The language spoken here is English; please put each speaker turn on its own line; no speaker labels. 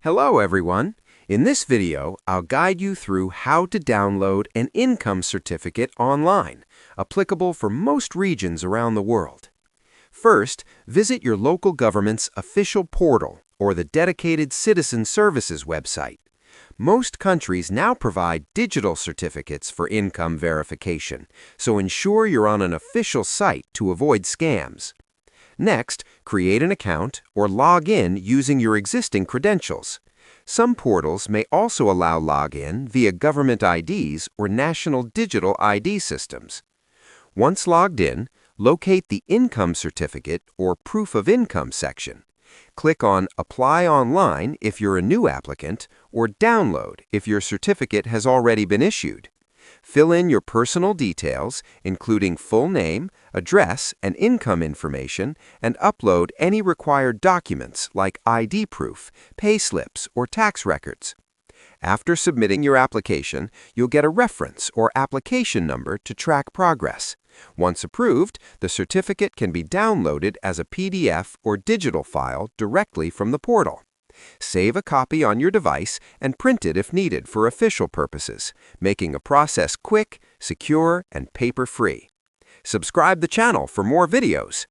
Hello everyone! In this video, I'll guide you through how to download an income certificate online, applicable for most regions around the world. First, visit your local government's official portal or the dedicated Citizen Services website. Most countries now provide digital certificates for income verification, so ensure you're on an official site to avoid scams. Next, create an account or log in using your existing credentials. Some portals may also allow login via government IDs or national digital ID systems. Once logged in, locate the Income Certificate or Proof of Income section. Click on Apply Online if you're a new applicant, or Download if your certificate has already been issued. Fill in your personal details, including full name, address, and income information, and upload any required documents like ID proof, pay slips, or tax records. After submitting your application, you'll get a reference or application number to track progress. Once approved, the certificate can be downloaded as a PDF or digital file directly from the portal. Save a copy on your device and print it if needed for official purposes, making the process quick, secure, and paper-free. Subscribe the channel for more videos.